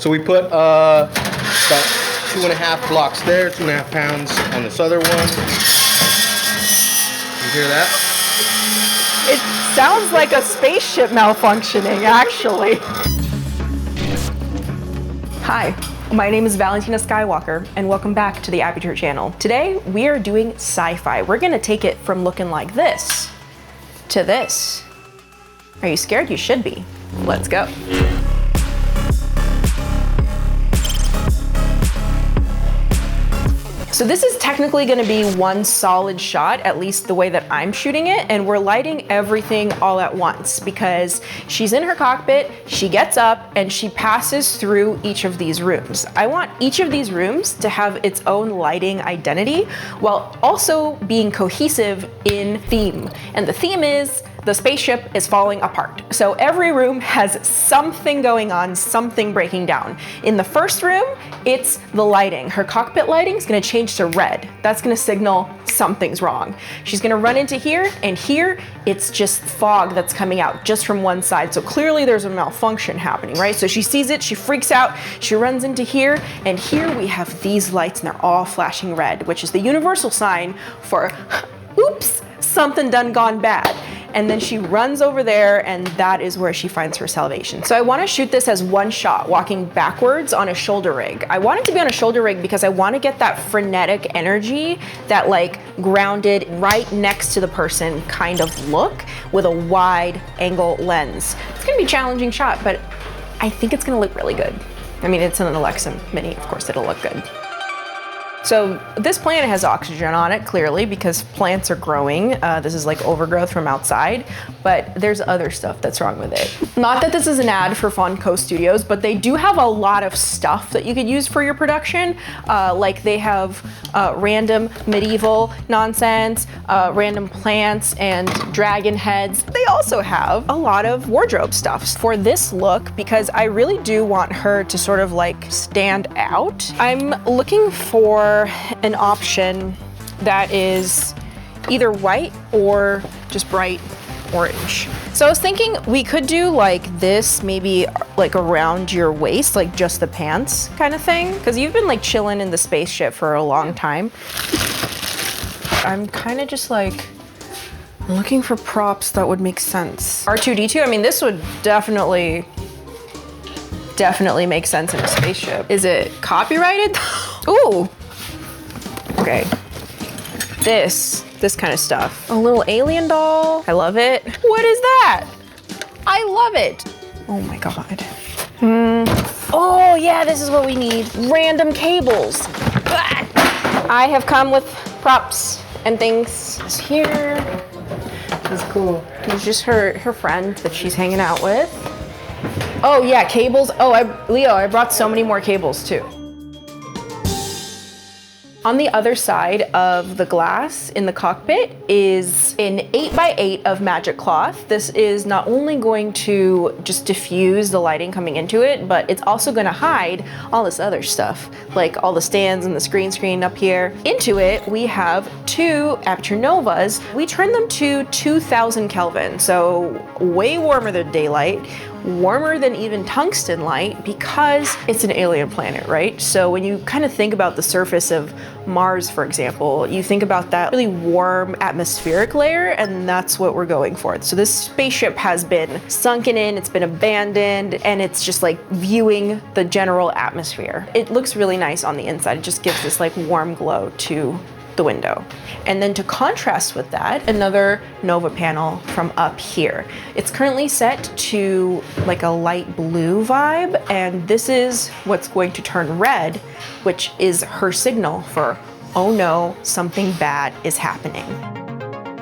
So we put about 2.5 blocks there, 2.5 pounds on this other one. You hear that? It sounds like a spaceship malfunctioning, actually. Hi, my name is Valentina Skywalker, and welcome back to the Aputure channel. Today, we are doing sci-fi. We're gonna take it from looking like this to this. Are you scared? You should be. Let's go. So this is technically gonna be one solid shot, at least the way that I'm shooting it, and we're lighting everything all at once because she's in her cockpit, she gets up, and she passes through each of these rooms. I want each of these rooms to have its own lighting identity while also being cohesive in theme. And the theme is the spaceship is falling apart. So every room has something going on, something breaking down. In the first room, it's the lighting. Her cockpit lighting is gonna change to red. That's gonna signal something's wrong. She's gonna run into here, and here, it's just fog that's coming out just from one side. So clearly there's a malfunction happening, right? So she sees it, she freaks out, she runs into here, and here we have these lights and they're all flashing red, which is the universal sign for, oops, something done gone bad. And then she runs over there, and that is where she finds her salvation. So I wanna shoot this as one shot, walking backwards on a shoulder rig. I want it to be on a shoulder rig because I wanna get that frenetic energy, that like grounded right next to the person kind of look with a wide angle lens. It's gonna be a challenging shot, but I think it's gonna look really good. I mean, it's an Alexa Mini, of course it'll look good. So this plant has oxygen on it, clearly, because plants are growing. This is like overgrowth from outside, but there's other stuff that's wrong with it. Not that this is an ad for Fonco Studios, but they do have a lot of stuff that you could use for your production. Like they have random medieval nonsense, random plants and dragon heads. They also have a lot of wardrobe stuff for this look because I really do want her to sort of like stand out. I'm looking for an option that is either white or just bright orange. So I was thinking we could do like this, maybe like around your waist, like just the pants kind of thing. Because you've been like chilling in the spaceship for a long time. I'm kind of just like looking for props that would make sense. R2-D2, I mean, this would definitely make sense in a spaceship. Is it copyrighted? Ooh. Okay, this kind of stuff. A little alien doll, I love it. What is that? I love it. Oh my God. Oh yeah, this is what we need. Random cables. I have come with props and things. It's here. That's cool. It's just her friend that she's hanging out with. Oh yeah, cables. Oh, Leo, I brought so many more cables too. On the other side of the glass in the cockpit is an 8x8 of magic cloth. This is not only going to just diffuse the lighting coming into it, but it's also gonna hide all this other stuff, like all the stands and the screen up here. Into it, we have two Aputure Novas. We turn them to 2000 Kelvin, so way warmer than daylight, warmer than even tungsten light because it's an alien planet, right? So when you kind of think about the surface of Mars, for example, you think about that really warm atmospheric layer, and that's what we're going for. So this spaceship has been sunken in, it's been abandoned, and it's just like viewing the general atmosphere. It looks really nice on the inside. It just gives this like warm glow to the window. And then to contrast with that, another Nova panel from up here. It's currently set to like a light blue vibe, and this is what's going to turn red, which is her signal for, oh no, something bad is happening.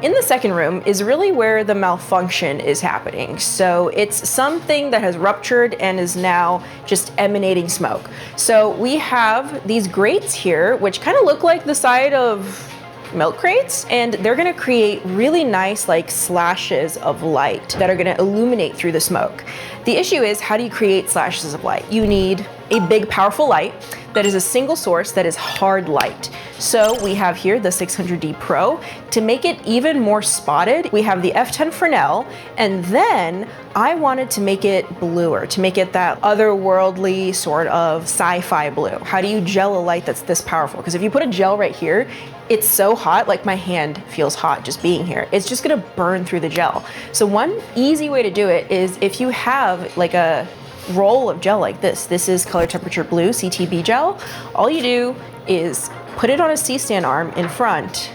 In the second room is really where the malfunction is happening. So it's something that has ruptured and is now just emanating smoke. So we have these grates here, which kind of look like the side of milk crates, and they're gonna create really nice like slashes of light that are gonna illuminate through the smoke. The issue is, how do you create slashes of light? You need a big powerful light that is a single source that is hard light. So we have here the 600D Pro. To make it even more spotted, we have the F10 Fresnel, and then I wanted to make it bluer, to make it that otherworldly sort of sci-fi blue. How do you gel a light that's this powerful? Because if you put a gel right here, it's so hot, like my hand feels hot just being here. It's just gonna burn through the gel. So one easy way to do it is if you have like a roll of gel like this. This is color temperature blue CTB gel. All you do is put it on a C-stand arm in front,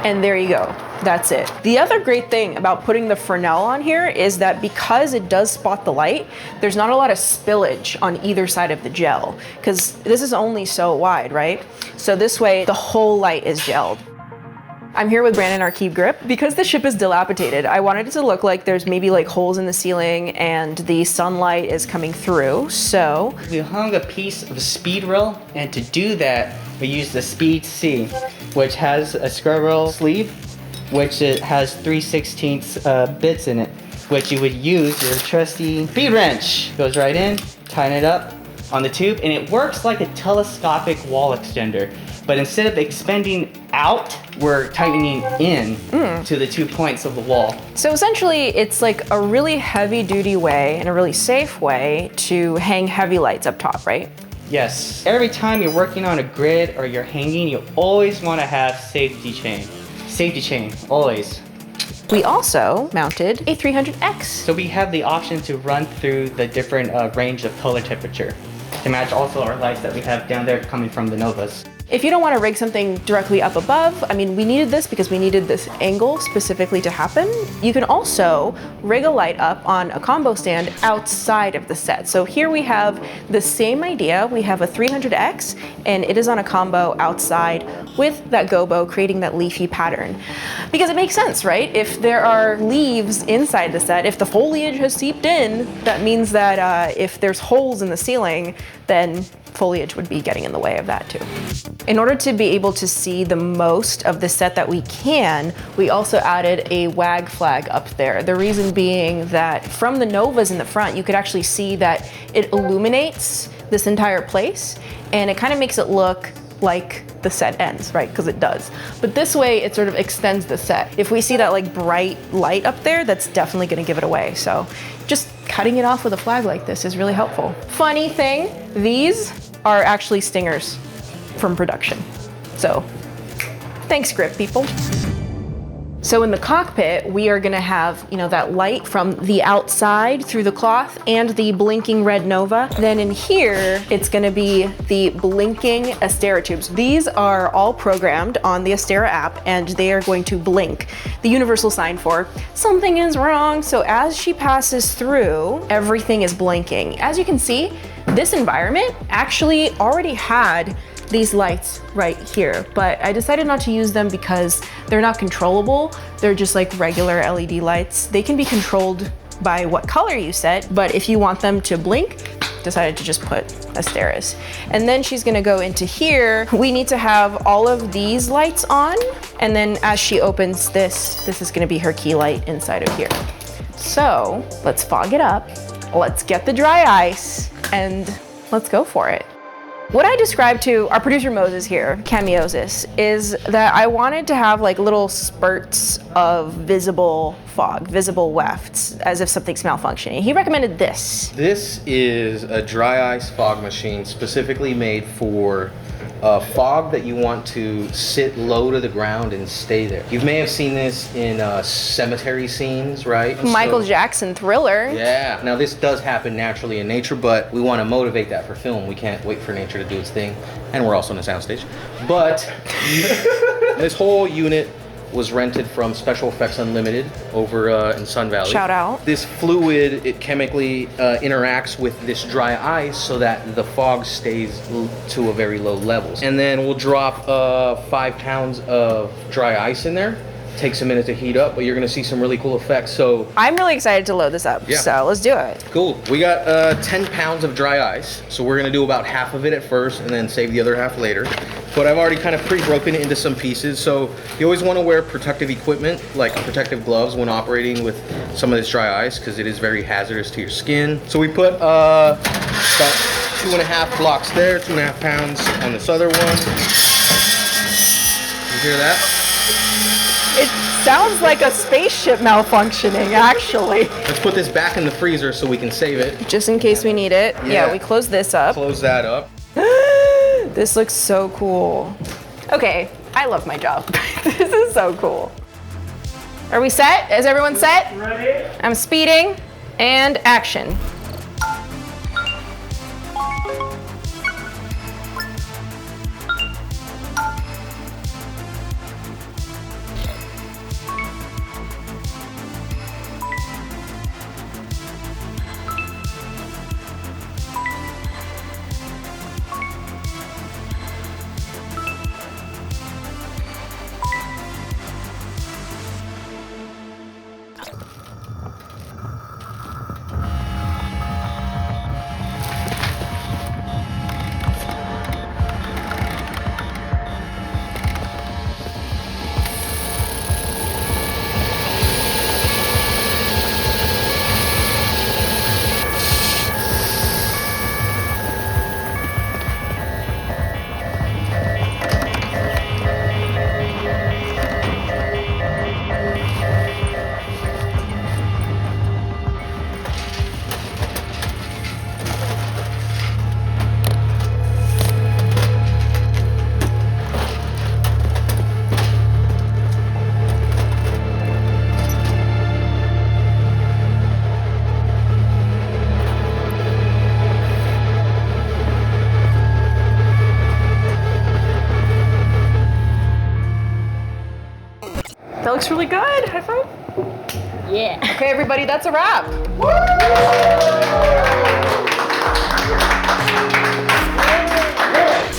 and there you go. That's it. The other great thing about putting the Fresnel on here is that because it does spot the light, there's not a lot of spillage on either side of the gel, because this is only so wide, right? So this way, the whole light is gelled. I'm here with Brandon, our Keep Grip. Because the ship is dilapidated, I wanted it to look like there's maybe like holes in the ceiling and the sunlight is coming through, so. We hung a piece of speed rail, and to do that, we used the Speed C, which has a scrub rail sleeve, which it has 3/16 bits in it, which you would use your trusty speed wrench. Goes right in, tighten it up on the tube, and it works like a telescopic wall extender. But instead of expanding out, we're tightening in to the 2 points of the wall. So essentially, it's like a really heavy duty way and a really safe way to hang heavy lights up top, right? Yes. Every time you're working on a grid or you're hanging, you always want to have safety chain. Safety chain, always. We also mounted a 300X. So we have the option to run through the different range of color temperature to match also our lights that we have down there coming from the Novas. If you don't want to rig something directly up above, I mean, we needed this because we needed this angle specifically to happen. You can also rig a light up on a combo stand outside of the set. So here we have the same idea. We have a 300X and it is on a combo outside with that gobo, creating that leafy pattern. Because it makes sense, right? If there are leaves inside the set, if the foliage has seeped in, that means that if there's holes in the ceiling, then foliage would be getting in the way of that too. In order to be able to see the most of the set that we can, we also added a WAG flag up there. The reason being that from the Novas in the front, you could actually see that it illuminates this entire place and it kind of makes it look like the set ends, right? Because it does. But this way, it sort of extends the set. If we see that like bright light up there, that's definitely gonna give it away. So just cutting it off with a flag like this is really helpful. Funny thing, these are actually stingers from production. So thanks, grip people. So in the cockpit, we are gonna have, you know, that light from the outside through the cloth and the blinking red Nova. Then in here, it's gonna be the blinking Astera tubes. These are all programmed on the Astera app and they are going to blink. The universal sign for something is wrong. So as she passes through, everything is blinking. As you can see, this environment actually already had these lights right here, but I decided not to use them because they're not controllable. They're just like regular LED lights. They can be controlled by what color you set, but if you want them to blink, decided to just put Asteras. And then she's gonna go into here. We need to have all of these lights on, and then as she opens this is gonna be her key light inside of here. So let's fog it up, let's get the dry ice, and let's go for it. What I described to our producer Moses here, Cameosis, is that I wanted to have like little spurts of visible fog, visible wefts, as if something's malfunctioning. He recommended this. This is a dry ice fog machine specifically made for fog that you want to sit low to the ground and stay there. You may have seen this in cemetery scenes, right? Michael Jackson Thriller. Yeah. Now this does happen naturally in nature, but we want to motivate that for film. We can't wait for nature to do its thing. And we're also on a soundstage. But this whole unit was rented from Special Effects Unlimited over in Sun Valley. Shout out. This fluid, it chemically interacts with this dry ice so that the fog stays to a very low level. And then we'll drop 5 pounds of dry ice in there. Takes a minute to heat up, but you're gonna see some really cool effects. So I'm really excited to load this up, yeah. So let's do it. Cool. We got 10 pounds of dry ice, so we're gonna do about half of it at first and then save the other half later. But I've already kind of pre-broken it into some pieces, so you always want to wear protective equipment, like protective gloves when operating with some of this dry ice, because it is very hazardous to your skin. So we put about 2.5 blocks there, 2.5 pounds on this other one. You hear that? It sounds like a spaceship malfunctioning, actually. Let's put this back in the freezer so we can save it. Just in case we need it. Yeah, we close this up. Close that up. This looks so cool. Okay, I love my job. This is so cool. Are we set? Is everyone set? Ready? I'm speeding, and action. That looks really good. High five. Yeah. Okay, everybody, that's a wrap.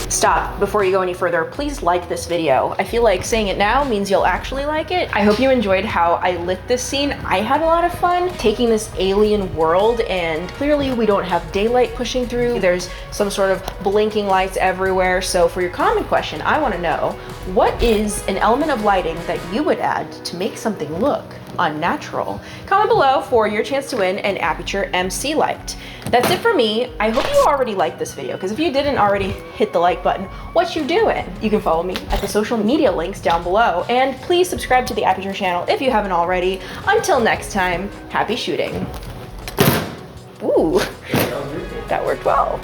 Stop. Before you go any further, please like this video. I feel like saying it now means you'll actually like it. I hope you enjoyed how I lit this scene. I had a lot of fun taking this alien world, and clearly we don't have daylight pushing through. There's some sort of blinking lights everywhere. So for your comment question, I want to know, what is an element of lighting that you would add to make something look unnatural? Comment below for your chance to win an Aputure MC light. That's it for me. I hope you already liked this video, because if you didn't already hit the like button, what you doing? You can follow me at the social media links down below, and please subscribe to the Aputure channel if you haven't already. Until next time, happy shooting. Ooh, that worked well.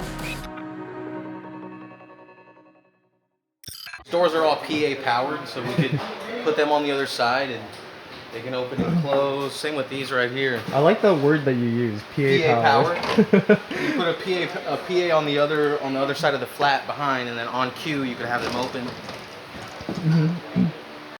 Doors are all PA powered, so we could put them on the other side and they can open and close. Same with these right here. I like the word that you use, PA power. You put a PA on the other side of the flat behind, and then on cue you could have them open.